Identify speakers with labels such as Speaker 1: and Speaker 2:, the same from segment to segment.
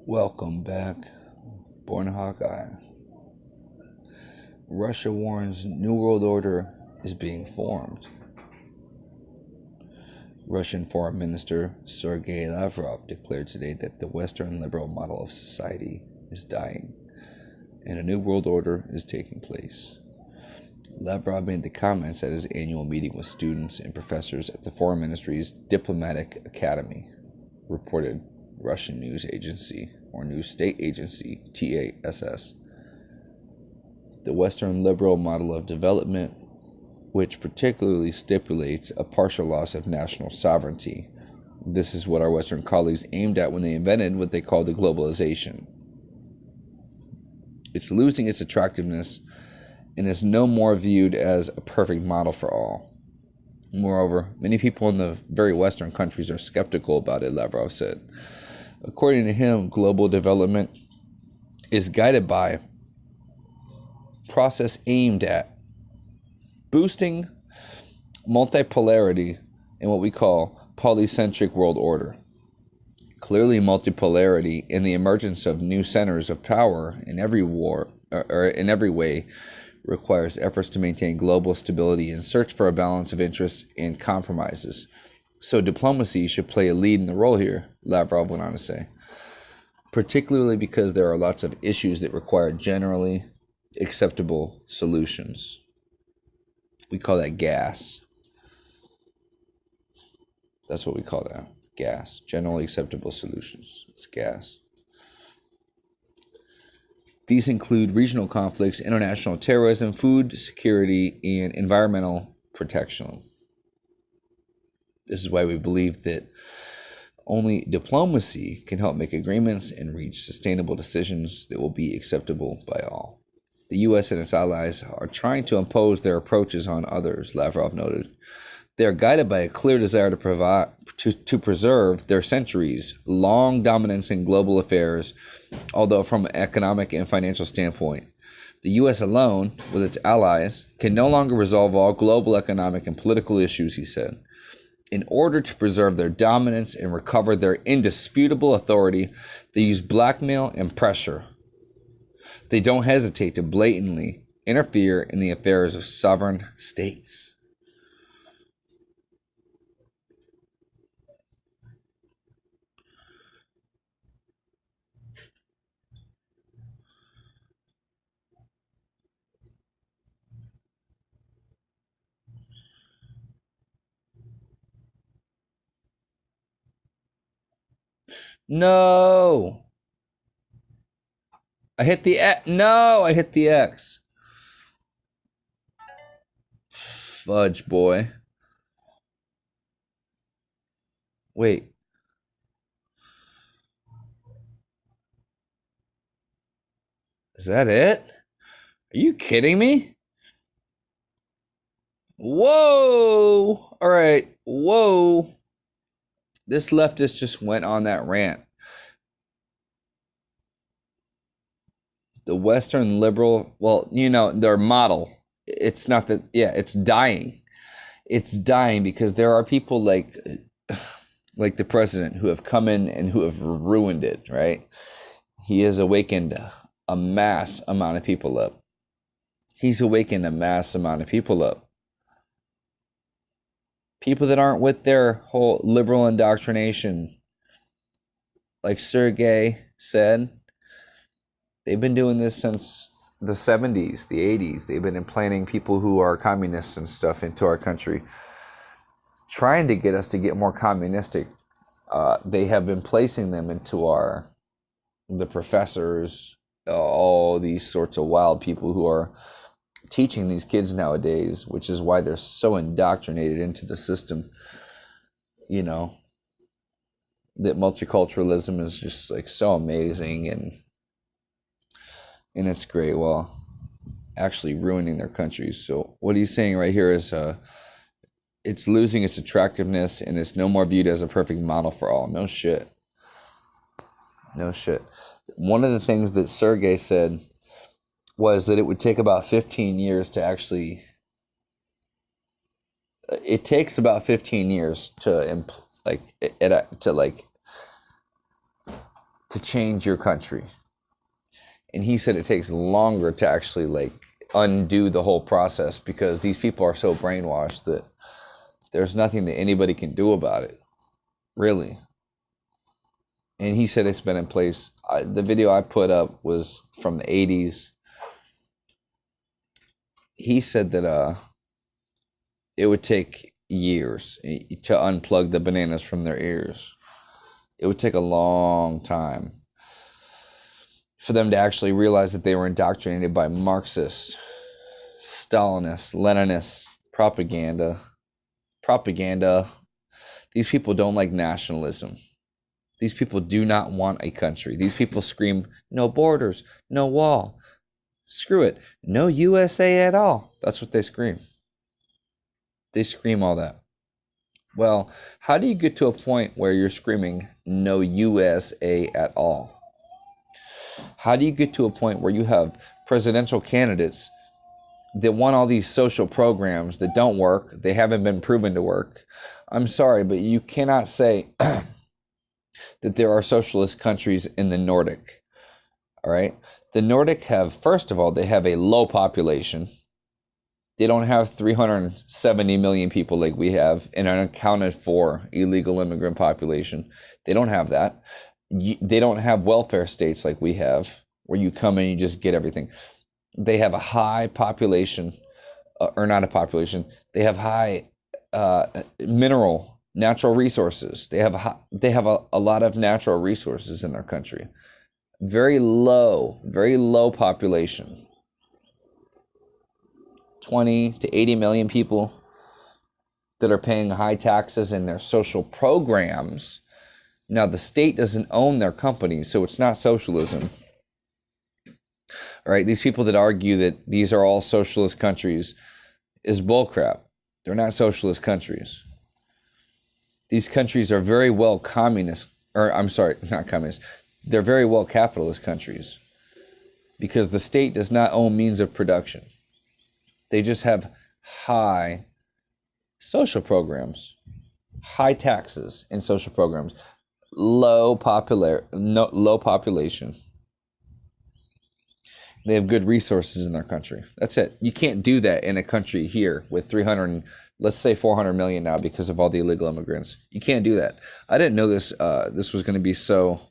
Speaker 1: Welcome back, Born Hawkeye. Russia warns New World Order is being formed. Russian Foreign Minister Sergei Lavrov declared today that the Western liberal model of society is dying and a new world order is taking place. Lavrov made the comments at his annual meeting with students and professors at the Foreign Ministry's Diplomatic Academy, reported Russian news agency or news state agency TASS. The Western liberal model of development, which particularly stipulates a partial loss of national sovereignty. This is what our Western colleagues aimed at when they invented what they called the globalization. It's losing its attractiveness and is no more viewed as a perfect model for all. Moreover, many people in the very Western countries are skeptical about it, Lavrov said. According to him, global development is guided by process aimed at boosting multipolarity in what we call polycentric world order. Clearly, multipolarity and the emergence of new centers of power in every way requires efforts to maintain global stability and search for a balance of interests and compromises. So diplomacy should play a lead in the role here, Lavrov went on to say, particularly because there are lots of issues that require generally acceptable solutions. We call that gas. That's what we call that, gas. Generally acceptable solutions. It's gas. These include regional conflicts, international terrorism, food security, and environmental protection. This is why we believe that only diplomacy can help make agreements and reach sustainable decisions that will be acceptable by all. The U.S. and its allies are trying to impose their approaches on others, Lavrov noted. They are guided by a clear desire to preserve their centuries-long dominance in global affairs, although from an economic and financial standpoint. The U.S. alone, with its allies, can no longer resolve all global economic and political issues, he said. In order to preserve their dominance and recover their indisputable authority, they use blackmail and pressure. They don't hesitate to blatantly interfere in the affairs of sovereign states. No! I hit the X. No, I hit the X. Fudge, boy. Wait. Is that it? Are you kidding me? Whoa! All right. Whoa. This leftist just went on that rant. The Western liberal, well, their model. It's not that, it's dying. It's dying because there are people like the president who have come in and who have ruined it, right? He has awakened a mass amount of people up. He's awakened a mass amount of people up. People that aren't with their whole liberal indoctrination. Like Sergei said, they've been doing this since the 70s, the 80s. They've been implanting people who are communists and stuff into our country, trying to get us to get more communistic. They have been placing them into the professors, all these sorts of wild people who are teaching these kids nowadays, which is why they're so indoctrinated into the system. That multiculturalism is just like so amazing and it's great while actually ruining their countries. So what he's saying right here is it's losing its attractiveness and it's no more viewed as a perfect model for all. No shit. One of the things that Sergei said was that it would take about 15 years to actually... It takes about 15 years to to change your country. And he said it takes longer to actually like undo the whole process because these people are so brainwashed that there's nothing that anybody can do about it, really. And he said it's been in place. The video I put up was from the 80s. He said that it would take years to unplug the bananas from their ears. It would take a long time for them to actually realize that they were indoctrinated by Marxists, Stalinists, Leninists, propaganda. These people don't like nationalism. These people do not want a country. These people scream, no borders, no wall. Screw it. No USA at all. That's what they scream. They scream all that. Well, how do you get to a point where you're screaming no USA at all? How do you get to a point where you have presidential candidates that want all these social programs that don't work? They haven't been proven to work. I'm sorry, but you cannot say that there are socialist countries in the Nordic. All right? The Nordic have, first of all, they have a low population. They don't have 370 million people like we have in an unaccounted for illegal immigrant population. They don't have that. They don't have welfare states like we have, where you come and you just get everything. They have a high population, or not a population. They have high natural resources. They have a lot of natural resources in their country. Very low population. 20 to 80 million people that are paying high taxes in their social programs. Now, the state doesn't own their companies, so it's not socialism. All right, these people that argue that these are all socialist countries is bullcrap. They're not socialist countries. These countries are very well communist, or I'm sorry, not communist. They're very well capitalist countries because the state does not own means of production. They just have high social programs, high taxes in social programs, low population. They have good resources in their country. That's it. You can't do that in a country here with 300, let's say 400 million now because of all the illegal immigrants. You can't do that. I didn't know this was going to be so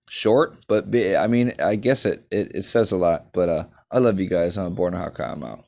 Speaker 1: short, but I mean, I guess it says a lot. But I love you guys. I'm Born Hawkeye. I'm out.